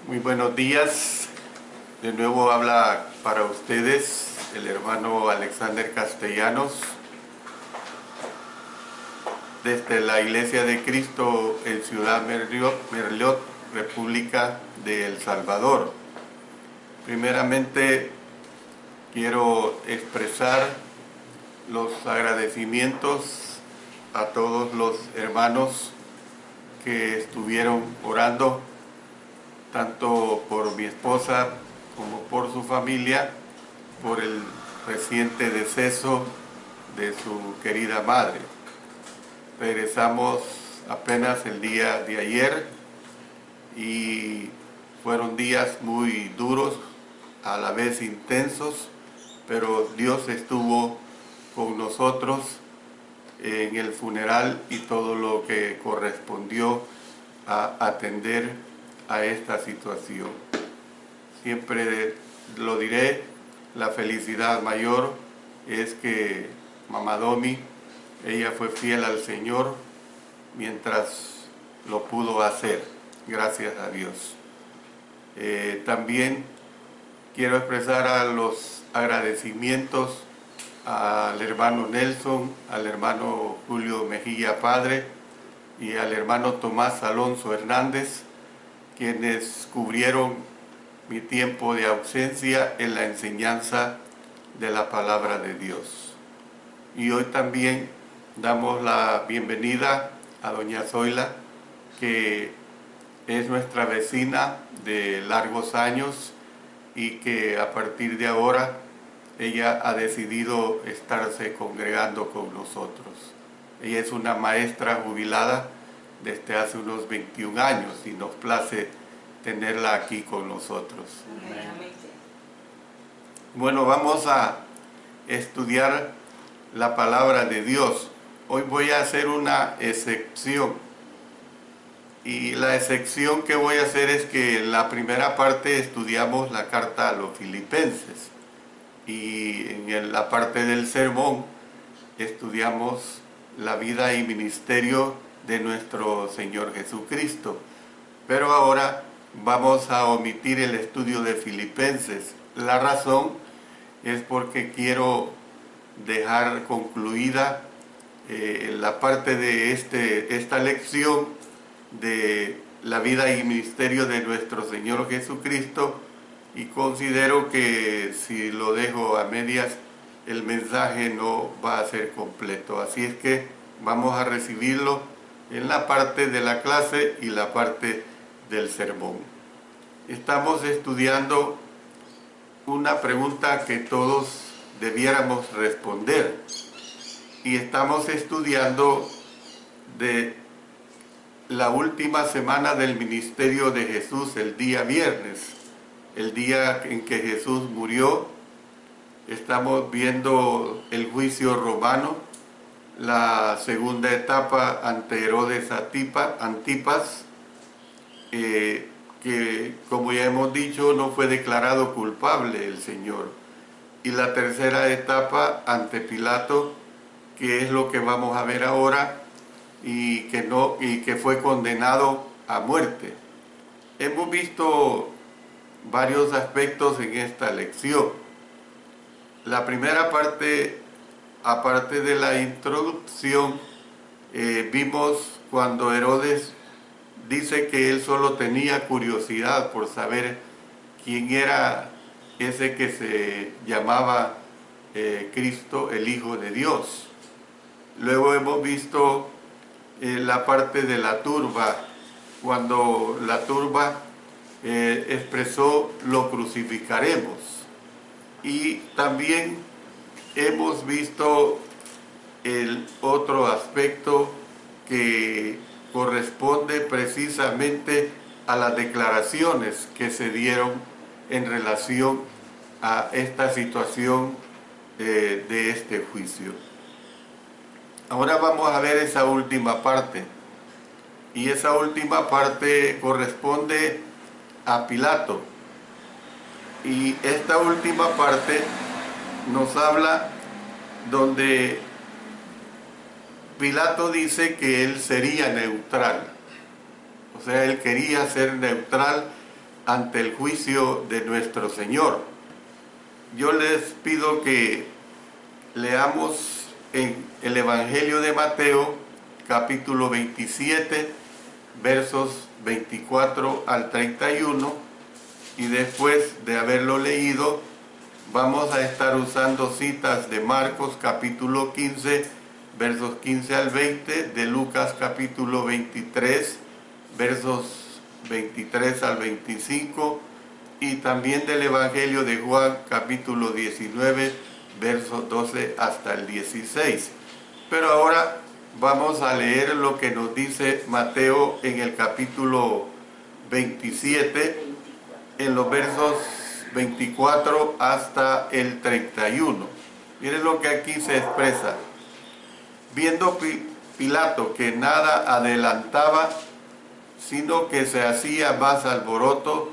Muy buenos días. De nuevo habla para ustedes el hermano Alexander Castellanos desde la Iglesia de Cristo en Ciudad Merliot, República de El Salvador. Primeramente quiero expresar los agradecimientos a todos los hermanos que estuvieron orando tanto por mi esposa como por su familia, por el reciente deceso de su querida madre. Regresamos apenas el día de ayer y fueron días muy duros, a la vez intensos, pero Dios estuvo con nosotros en el funeral y todo lo que correspondió a atender a esta situación. Siempre lo diré, la felicidad mayor es que Mamá Domi, ella fue fiel al Señor mientras lo pudo hacer, gracias a Dios. También quiero expresar a los agradecimientos al hermano Nelson, al hermano Julio Mejía Padre y al hermano Tomás Alonso Hernández, quienes cubrieron mi tiempo de ausencia en la enseñanza de la palabra de Dios. Y hoy también damos la bienvenida a doña Zoila, que es nuestra vecina de largos años y que a partir de ahora ella ha decidido estarse congregando con nosotros. Ella es una maestra jubilada desde hace unos 21 años y nos place tenerla aquí con nosotros. Amén. Bueno, vamos a estudiar la palabra de Dios. Hoy voy a hacer una excepción. Y la excepción que voy a hacer es que en la primera parte estudiamos la carta a los Filipenses. Y en la parte del sermón estudiamos la vida y ministerio de nuestro Señor Jesucristo. Pero ahora vamos a omitir el estudio de Filipenses. La razón es porque quiero dejar concluida la parte de esta lección de la vida y ministerio de nuestro Señor Jesucristo, y considero que si lo dejo a medias el mensaje no va a ser completo. Así es que vamos a recibirlo en la parte de la clase y la parte del sermón. Estamos estudiando una pregunta que todos debiéramos responder, y estamos estudiando de la última semana del ministerio de Jesús, el día viernes, el día en que Jesús murió. Estamos viendo el juicio romano, la segunda etapa ante Herodes Antipas, que como ya hemos dicho no fue declarado culpable el Señor, y la tercera etapa ante Pilato, que es lo que vamos a ver ahora, y que fue condenado a muerte. Hemos visto varios aspectos en esta lección. La primera parte, aparte de la introducción, vimos cuando Herodes dice que él solo tenía curiosidad por saber quién era ese que se llamaba Cristo, el Hijo de Dios. Luego hemos visto la parte de la turba, cuando la turba expresó lo crucificaremos. Y también hemos visto el otro aspecto que corresponde precisamente a las declaraciones que se dieron en relación a esta situación de este juicio. Ahora vamos a ver esa última parte, y esa última parte corresponde a Pilato. Y esta última parte nos habla donde Pilato dice que él sería neutral. O sea, él quería ser neutral ante el juicio de nuestro Señor. Yo les pido que leamos en el Evangelio de Mateo, capítulo 27, versos 24 al 31, y después de haberlo leído, vamos a estar usando citas de Marcos, capítulo 15, versos 15 al 20, de Lucas, capítulo 23, versos 23 al 25, y también del Evangelio de Juan, capítulo 19, versos 12 hasta el 16. Pero ahora vamos a leer lo que nos dice Mateo en el capítulo 27, en los versos 24 hasta el 31. Miren lo que aquí se expresa. Viendo Pilato que nada adelantaba, sino que se hacía más alboroto,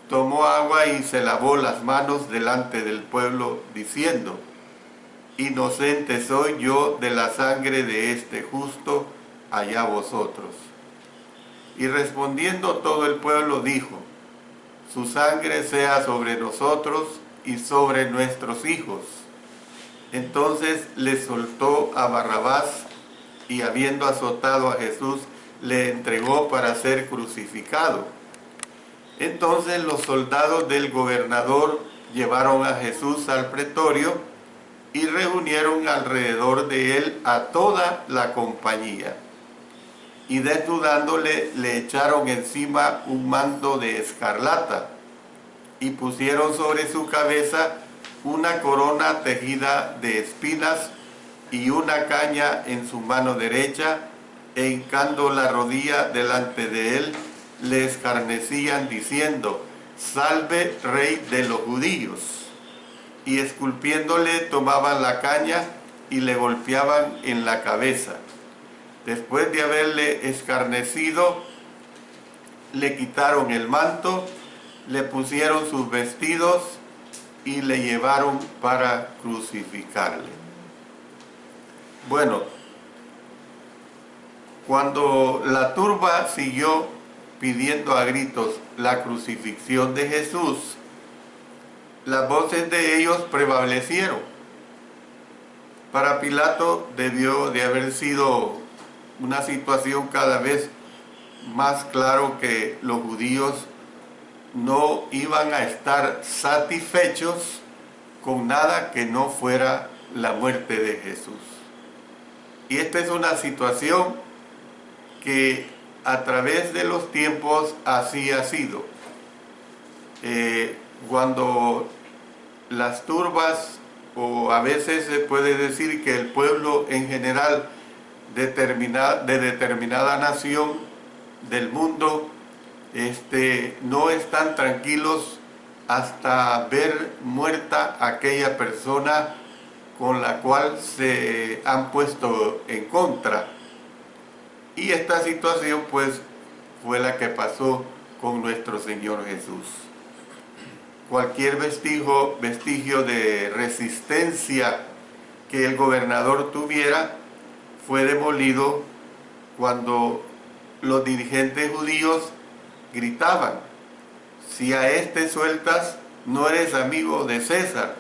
tomó agua y se lavó las manos delante del pueblo, diciendo: inocente soy yo de la sangre de este justo, allá vosotros. Y respondiendo todo el pueblo dijo: su sangre sea sobre nosotros y sobre nuestros hijos. Entonces le soltó a Barrabás, y habiendo azotado a Jesús, le entregó para ser crucificado. Entonces los soldados del gobernador llevaron a Jesús al pretorio y reunieron alrededor de él a toda la compañía. Y desnudándole, le echaron encima un manto de escarlata y pusieron sobre su cabeza una corona tejida de espinas y una caña en su mano derecha, e hincando la rodilla delante de él, le escarnecían diciendo: salve, Rey de los judíos. Y esculpiéndole tomaban la caña y le golpeaban en la cabeza. Después de haberle escarnecido, le quitaron el manto, le pusieron sus vestidos y le llevaron para crucificarle. Bueno, cuando la turba siguió pidiendo a gritos la crucifixión de Jesús, las voces de ellos prevalecieron. Para Pilato debió de haber sido una situación cada vez más claro que los judíos no iban a estar satisfechos con nada que no fuera la muerte de Jesús. Y esta es una situación que a través de los tiempos así ha sido. Cuando las turbas, o a veces se puede decir que el pueblo en general de determinada nación del mundo, no están tranquilos hasta ver muerta aquella persona con la cual se han puesto en contra. Y esta situación pues fue la que pasó con nuestro Señor Jesús. Cualquier vestigio de resistencia que el gobernador tuviera fue demolido cuando los dirigentes judíos gritaban: si a este sueltas, no eres amigo de César.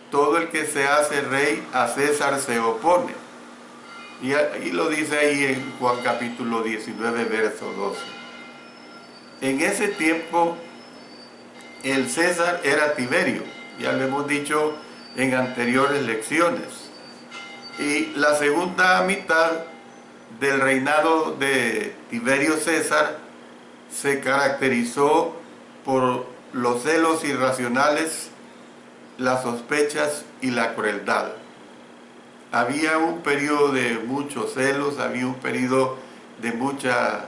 Todo el que se hace rey, a César se opone. Y lo dice ahí en Juan capítulo 19, verso 12. En ese tiempo, el César era Tiberio, ya lo hemos dicho en anteriores lecciones. Y la segunda mitad del reinado de Tiberio César se caracterizó por los celos irracionales, las sospechas y la crueldad. Había un periodo de muchos celos, había un periodo de muchas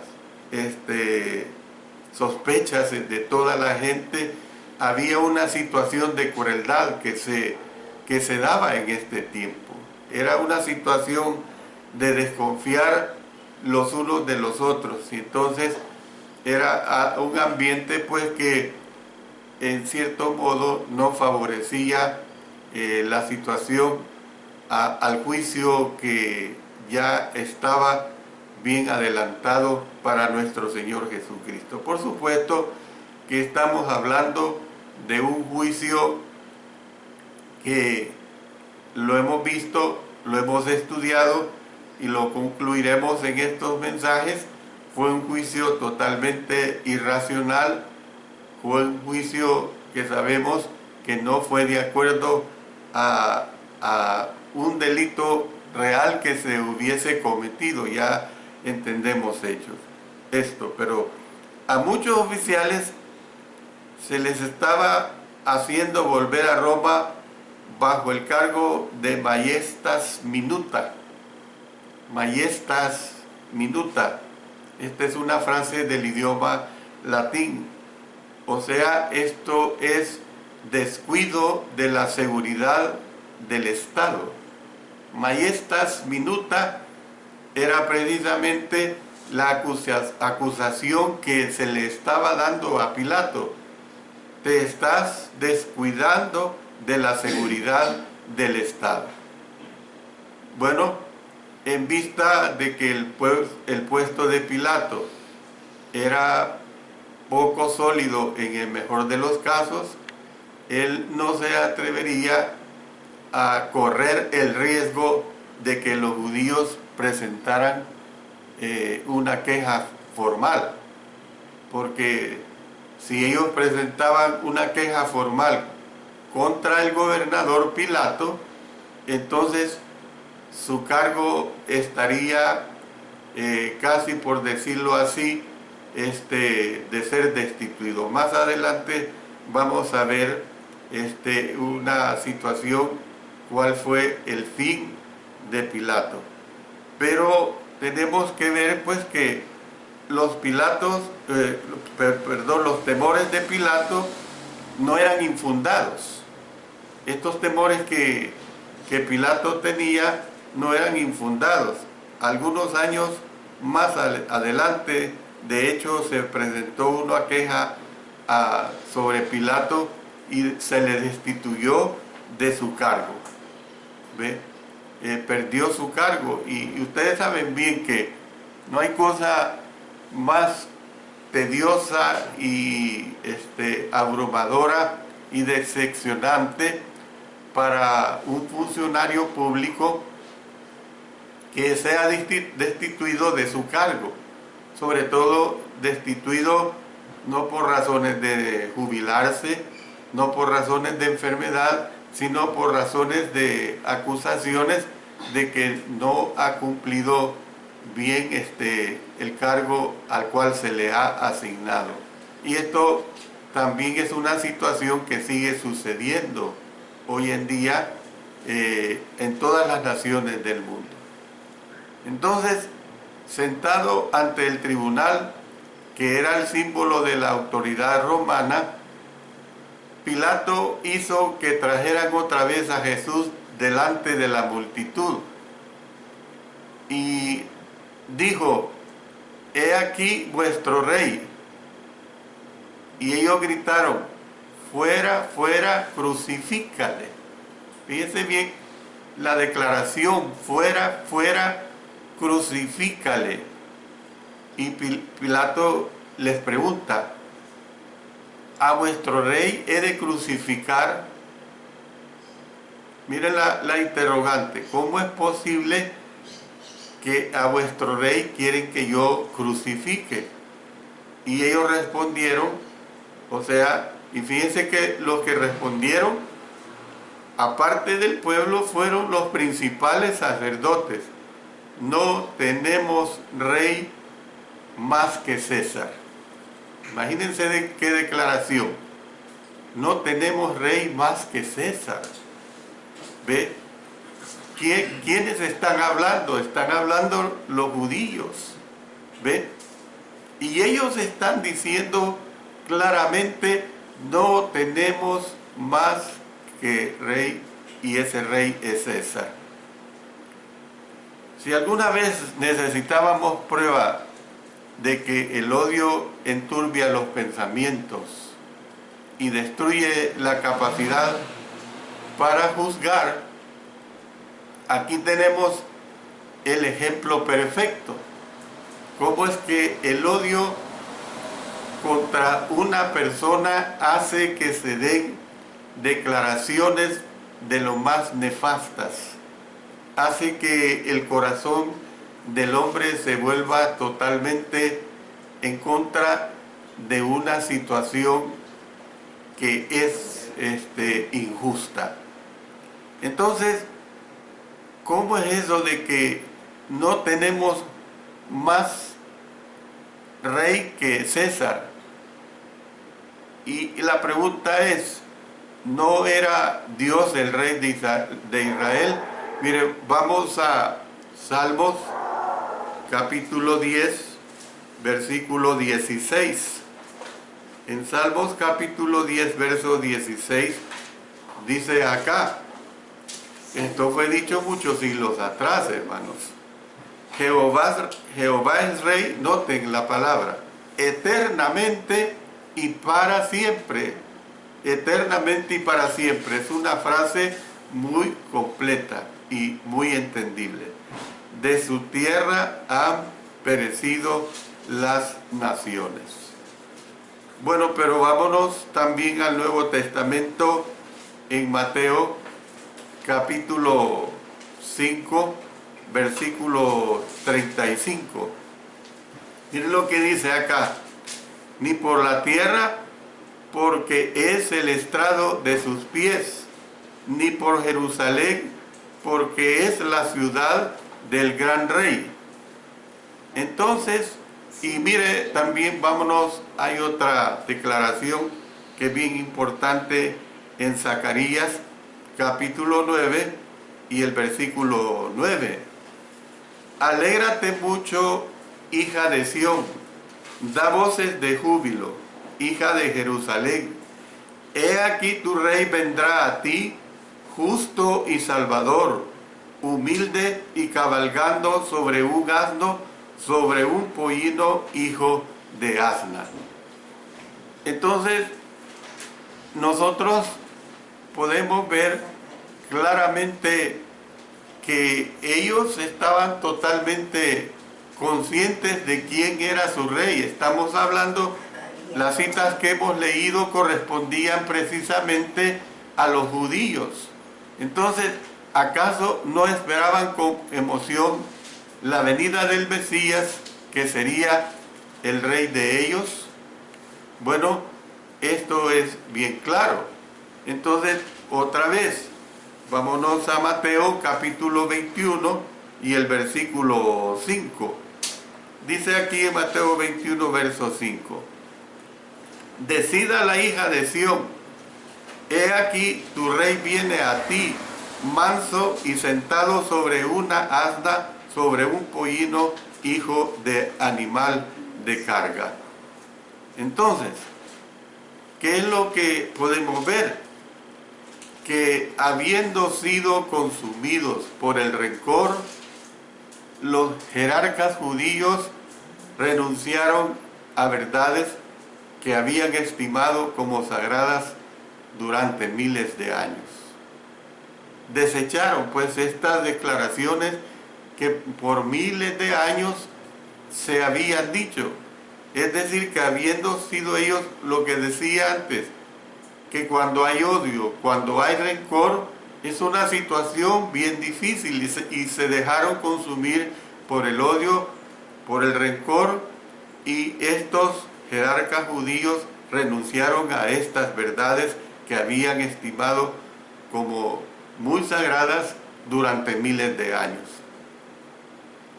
sospechas de toda la gente, había una situación de crueldad que se daba en este tiempo. Era una situación de desconfiar los unos de los otros, y entonces era un ambiente pues que en cierto modo no favorecía la situación al juicio que ya estaba bien adelantado para nuestro Señor Jesucristo. Por supuesto, que estamos hablando de un juicio que lo hemos visto, lo hemos estudiado y lo concluiremos en estos mensajes. Fue un juicio totalmente irracional, fue un juicio que sabemos que no fue de acuerdo a un delito real que se hubiese cometido. Ya entendemos esto, pero a muchos oficiales se les estaba haciendo volver a Roma bajo el cargo de maiestas minuta. Maiestas minuta. Esta es una frase del idioma latín. O sea, esto es descuido de la seguridad del Estado. Maiestas minuta era precisamente la acusación que se le estaba dando a Pilato. Te estás descuidando de la seguridad del Estado. Bueno, en vista de que el puesto de Pilato era poco sólido en el mejor de los casos, él no se atrevería a correr el riesgo de que los judíos presentaran una queja formal, porque si ellos presentaban una queja formal contra el gobernador Pilato, entonces su cargo estaría casi, por decirlo así, de ser destituido. Más adelante vamos a ver una situación, cuál fue el fin de Pilato. Pero tenemos que ver pues que los temores de Pilato no eran infundados. Estos temores que Pilato tenía no eran infundados. Algunos años más adelante, de hecho, se presentó una queja sobre Pilato y se le destituyó de su cargo. ¿Ve? Perdió su cargo, y ustedes saben bien que no hay cosa más tediosa y abrumadora y decepcionante para un funcionario público que sea destituido de su cargo, sobre todo destituido no por razones de jubilarse, no por razones de enfermedad, sino por razones de acusaciones de que no ha cumplido bien el cargo al cual se le ha asignado. Y esto también es una situación que sigue sucediendo hoy en día en todas las naciones del mundo. Entonces, sentado ante el tribunal, que era el símbolo de la autoridad romana, Pilato hizo que trajeran otra vez a Jesús delante de la multitud y dijo: he aquí vuestro rey. Y ellos gritaron: fuera, fuera, crucifícale. Fíjense bien la declaración: fuera, fuera, crucifícale. Y Pilato les pregunta: ¿a vuestro rey he de crucificar? Miren la interrogante: ¿cómo es posible que a vuestro rey quieren que yo crucifique? Y ellos respondieron, y fíjense que los que respondieron, aparte del pueblo, fueron los principales sacerdotes: no tenemos rey más que César. Imagínense qué declaración: no tenemos rey más que César. ¿Ve? ¿Quiénes están hablando? Están hablando los judíos. ¿Ve? Y ellos están diciendo claramente: no tenemos más que rey, y ese rey es César. Si alguna vez necesitábamos prueba de que el odio enturbia los pensamientos y destruye la capacidad para juzgar, aquí tenemos el ejemplo perfecto. Cómo es que el odio contra una persona hace que se den declaraciones de lo más nefastas, hace que el corazón del hombre se vuelva totalmente en contra de una situación que es injusta. Entonces, ¿cómo es eso de que no tenemos más rey que César? Y la pregunta es, ¿no era Dios el rey de Israel? Mire, vamos a Salmos capítulo 10, versículo 16. En Salmos capítulo 10, verso 16, dice acá, esto fue dicho muchos siglos atrás, hermanos. Jehová es rey, noten la palabra, eternamente y para siempre. Eternamente y para siempre. Es una frase muy completa y muy entendible. De su tierra han perecido las naciones. Bueno, pero vámonos también al Nuevo Testamento en Mateo capítulo 5, versículo 35. Miren lo que dice acá. Ni por la tierra, porque es el estrado de sus pies, ni por Jerusalén, porque es la ciudad del gran rey. Entonces, y mire, también vámonos, hay otra declaración que es bien importante en Zacarías, capítulo 9 y el versículo 9. Alégrate mucho, hija de Sión, da voces de júbilo, hija de Jerusalén. He aquí tu rey vendrá a ti, justo y salvador, humilde y cabalgando sobre un asno, sobre un pollino, hijo de asna. Entonces, nosotros podemos ver claramente que ellos estaban totalmente conscientes de quién era su rey. Estamos hablando, las citas que hemos leído correspondían precisamente a los judíos. Entonces, ¿acaso no esperaban con emoción la venida del Mesías, que sería el rey de ellos? Bueno, esto es bien claro. Entonces, otra vez, vámonos a Mateo capítulo 21 y el versículo 5. Dice aquí en Mateo 21, verso 5. Decida la hija de Sión, he aquí tu rey viene a ti, manso y sentado sobre una asna, sobre un pollino, hijo de animal de carga. Entonces, ¿qué es lo que podemos ver? Que habiendo sido consumidos por el rencor, los jerarcas judíos renunciaron a verdades que habían estimado como sagradas durante miles de años. Desecharon pues estas declaraciones que por miles de años se habían dicho. Es decir, que habiendo sido ellos lo que decía antes, que cuando hay odio, cuando hay rencor, es una situación bien difícil y se dejaron consumir por el odio, por el rencor, y estos jerarcas judíos renunciaron a estas verdades que habían estimado como muy sagradas durante miles de años.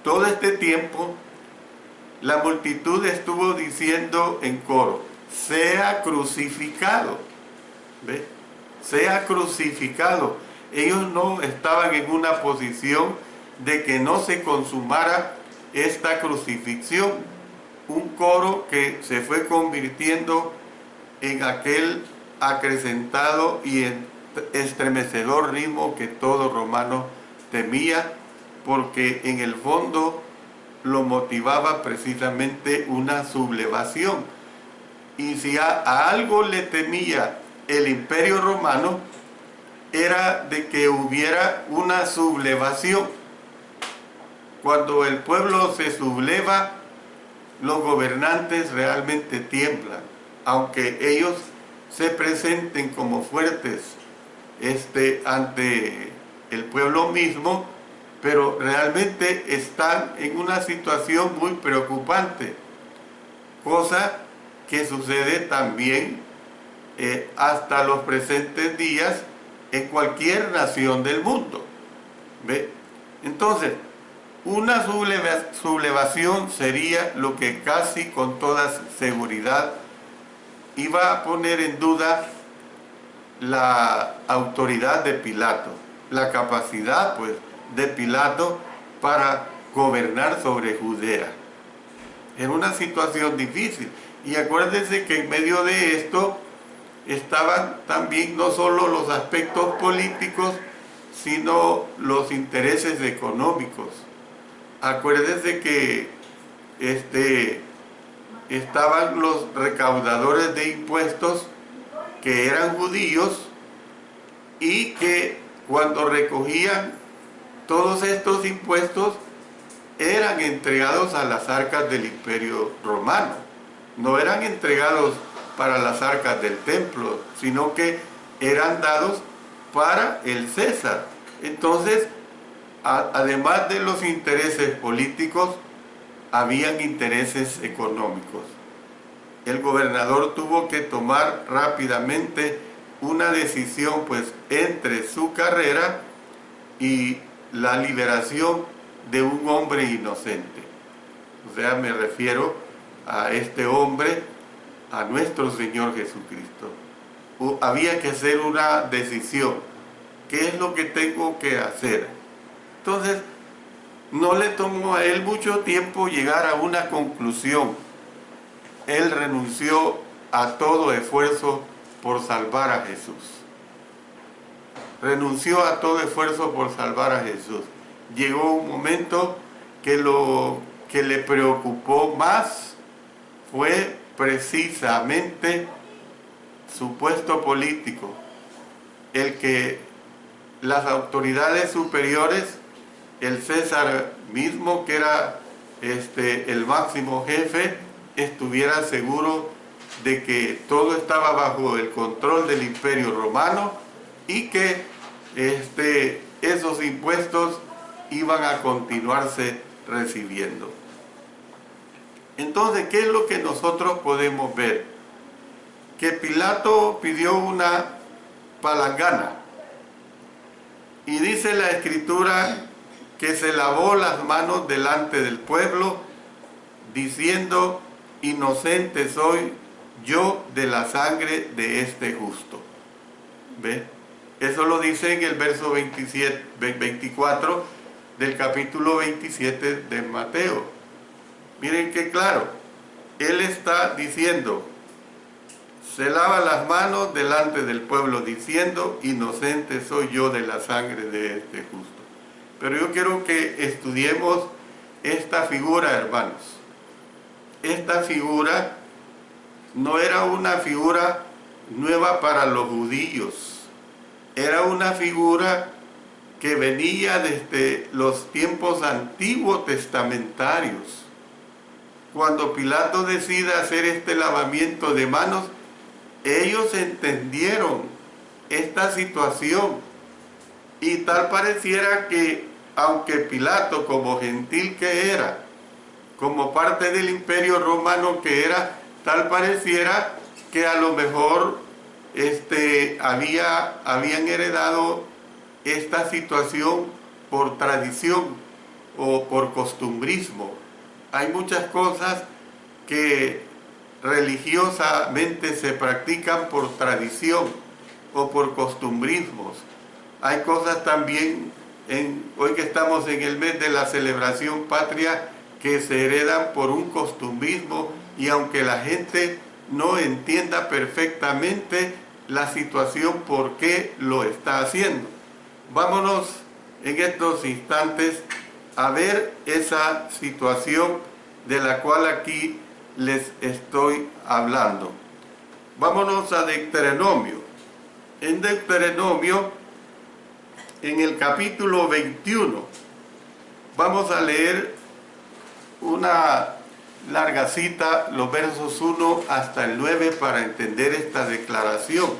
Todo este tiempo, la multitud estuvo diciendo en coro, sea crucificado. ¿Ve? Sea crucificado. Ellos no estaban en una posición de que no se consumara esta crucifixión. Un coro que se fue convirtiendo en aquel acrecentado y estremecedor ritmo que todo romano temía, porque en el fondo lo motivaba precisamente una sublevación. Y si a algo le temía el Imperio Romano, era de que hubiera una sublevación. Cuando el pueblo se subleva, los gobernantes realmente tiemblan, aunque ellos se presenten como fuertes ante el pueblo mismo, pero realmente están en una situación muy preocupante, cosa que sucede también hasta los presentes días en cualquier nación del mundo. ¿Ve? Entonces, una sublevación sería lo que casi con toda seguridad iba a poner en duda la autoridad de Pilato, la capacidad pues de Pilato para gobernar sobre Judea. Era una situación difícil. Y acuérdense que en medio de esto estaban también no solo los aspectos políticos, sino los intereses económicos. Acuérdense que estaban los recaudadores de impuestos que eran judíos y que cuando recogían todos estos impuestos eran entregados a las arcas del Imperio Romano. No eran entregados para las arcas del templo, sino que eran dados para el César. Entonces, además de los intereses políticos, habían intereses económicos. El gobernador tuvo que tomar rápidamente una decisión pues entre su carrera y la liberación de un hombre inocente. O sea, me refiero a este hombre, a nuestro Señor Jesucristo. Había que hacer una decisión. ¿Qué es lo que tengo que hacer? Entonces, no le tomó a él mucho tiempo llegar a una conclusión. Él renunció a todo esfuerzo por salvar a Jesús. Renunció a todo esfuerzo por salvar a Jesús. Llegó un momento que lo que le preocupó más fue precisamente su puesto político, el que las autoridades superiores, el César mismo, que era el máximo jefe, estuviera seguro de que todo estaba bajo el control del Imperio Romano y que esos impuestos iban a continuarse recibiendo. Entonces, ¿qué es lo que nosotros podemos ver? Que Pilato pidió una palangana y dice la Escritura que se lavó las manos delante del pueblo diciendo: inocente soy yo de la sangre de este justo. ¿Ve? Eso lo dice en el verso 24 del capítulo 27 de Mateo. Miren qué claro, él está diciendo, se lava las manos delante del pueblo diciendo: inocente soy yo de la sangre de este justo. Pero yo quiero que estudiemos esta figura, hermanos. Esta figura no era una figura nueva para los judíos. Era una figura que venía desde los tiempos antiguos testamentarios. Cuando Pilato decide hacer este lavamiento de manos, ellos entendieron esta situación y tal pareciera que, aunque Pilato, como gentil que era, como parte del Imperio Romano que era, tal pareciera que a lo mejor habían heredado esta situación por tradición o por costumbrismo. Hay muchas cosas que religiosamente se practican por tradición o por costumbrismos. Hay cosas también, hoy que estamos en el mes de la celebración patria, que se heredan por un costumbrismo, y aunque la gente no entienda perfectamente la situación por qué lo está haciendo. Vámonos en estos instantes a ver esa situación de la cual aquí les estoy hablando. Vámonos a Deuteronomio. En Deuteronomio, en el capítulo 21, vamos a leer una larga cita, los versos 1 hasta el 9, para entender esta declaración.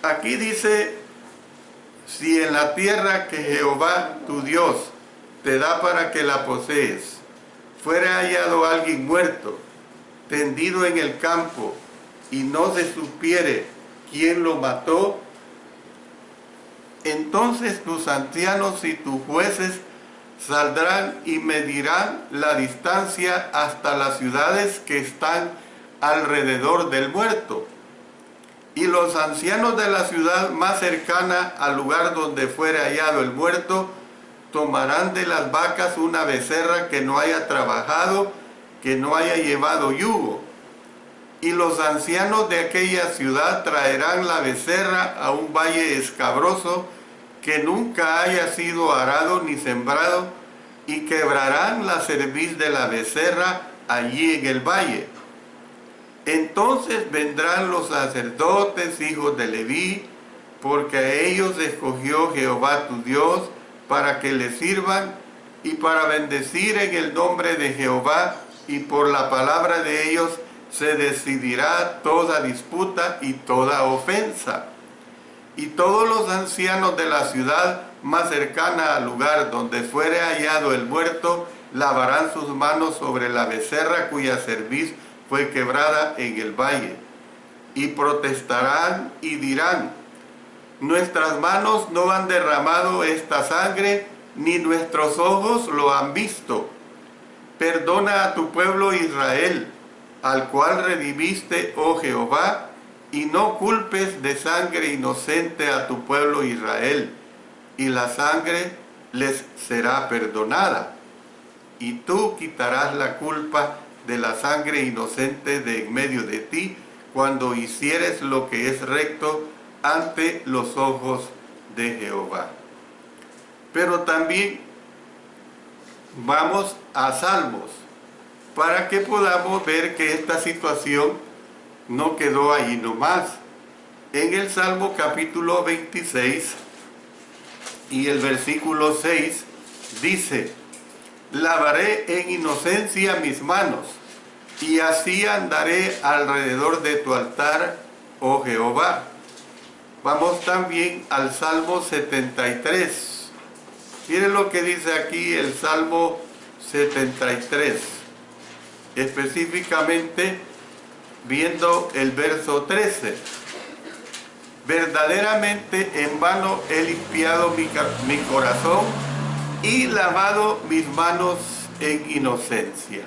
Aquí dice: si en la tierra que Jehová tu Dios te da para que la posees, fuere hallado alguien muerto, tendido en el campo, y no se supiere quién lo mató, entonces tus ancianos y tus jueces saldrán y medirán la distancia hasta las ciudades que están alrededor del muerto. Y los ancianos de la ciudad más cercana al lugar donde fuere hallado el muerto, tomarán de las vacas una becerra que no haya trabajado, que no haya llevado yugo. Y los ancianos de aquella ciudad traerán la becerra a un valle escabroso que nunca haya sido arado ni sembrado, y quebrarán la cerviz de la becerra allí en el valle. Entonces vendrán los sacerdotes, hijos de Leví, porque a ellos escogió Jehová tu Dios, para que le sirvan y para bendecir en el nombre de Jehová, y por la palabra de ellos se decidirá toda disputa y toda ofensa. Y todos los ancianos de la ciudad más cercana al lugar donde fuere hallado el muerto lavarán sus manos sobre la becerra cuya cerviz fue quebrada en el valle, y protestarán y dirán: nuestras manos no han derramado esta sangre, ni nuestros ojos lo han visto. Perdona a tu pueblo Israel, al cual redimiste, oh Jehová, y no culpes de sangre inocente a tu pueblo Israel, y la sangre les será perdonada. Y tú quitarás la culpa de la sangre inocente de en medio de ti, cuando hicieres lo que es recto ante los ojos de Jehová. Pero también vamos a Salmos, para que podamos ver que esta situación no quedó ahí nomás. En el Salmo capítulo 26 y el versículo 6 dice: lavaré en inocencia mis manos, y así andaré alrededor de tu altar, oh Jehová. Vamos también al Salmo 73. Miren lo que dice aquí el Salmo 73. Específicamente viendo el verso 13. Verdaderamente en vano he limpiado mi corazón y lavado mis manos en inocencia.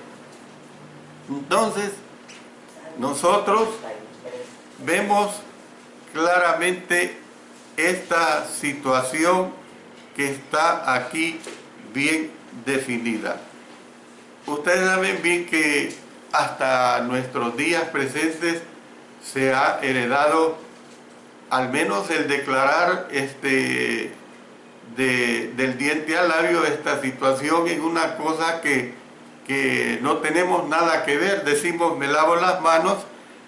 Entonces, nosotros vemos claramente esta situación que está aquí bien definida. Ustedes saben bien que hasta nuestros días presentes se ha heredado al menos el declarar del diente al labio esta situación en una cosa que no tenemos nada que ver. Decimos: me lavo las manos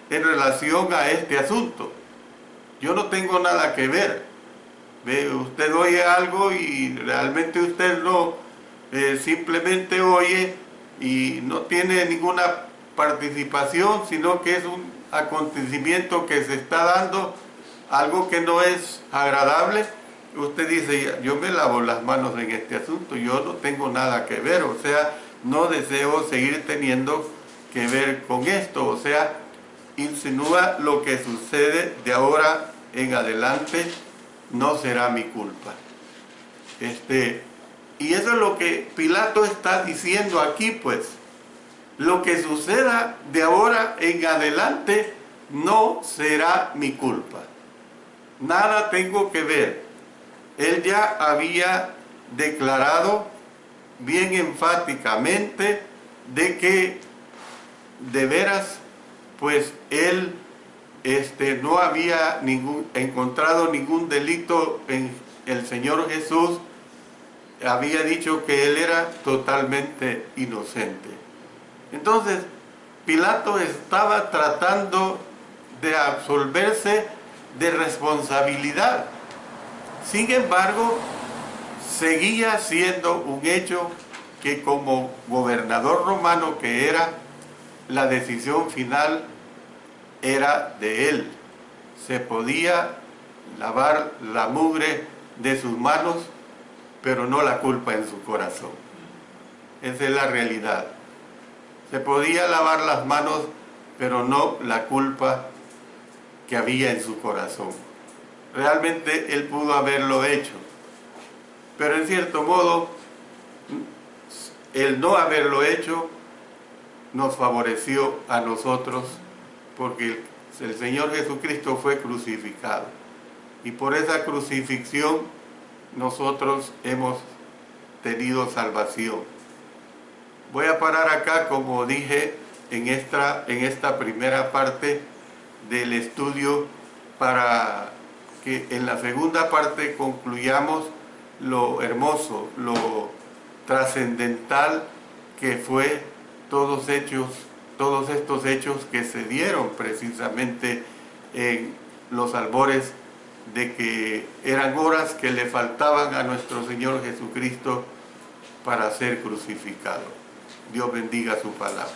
en relación a este asunto. Yo no tengo nada que ver. Usted oye algo y realmente usted no simplemente oye y no tiene ninguna participación, sino que es un acontecimiento que se está dando, algo que no es agradable. Usted dice: yo me lavo las manos en este asunto, yo no tengo nada que ver, o sea, no deseo seguir teniendo que ver con esto, o sea, insinúa lo que sucede de ahora en adelante no será mi culpa. Y eso es lo que Pilato está diciendo aquí, pues. Lo que suceda de ahora en adelante no será mi culpa. Nada tengo que ver. Él ya había declarado bien enfáticamente de que de veras, pues él no había encontrado ningún delito en el Señor Jesús. Había dicho que él era totalmente inocente. Entonces, Pilato estaba tratando de absolverse de responsabilidad. Sin embargo, seguía siendo un hecho que como gobernador romano que era, la decisión final era de él. Se podía lavar la mugre de sus manos, pero no la culpa en su corazón. Esa es la realidad. Se podía lavar las manos, pero no la culpa que había en su corazón. Realmente él pudo haberlo hecho, pero en cierto modo el no haberlo hecho nos favoreció a nosotros, porque el Señor Jesucristo fue crucificado, y por esa crucifixión nosotros hemos tenido salvación. Voy a parar acá, como dije, en esta primera parte del estudio, para que en la segunda parte concluyamos lo hermoso, lo trascendental que fue todos estos hechos que se dieron precisamente en los albores de que eran horas que le faltaban a nuestro Señor Jesucristo para ser crucificado. Dios bendiga su palabra.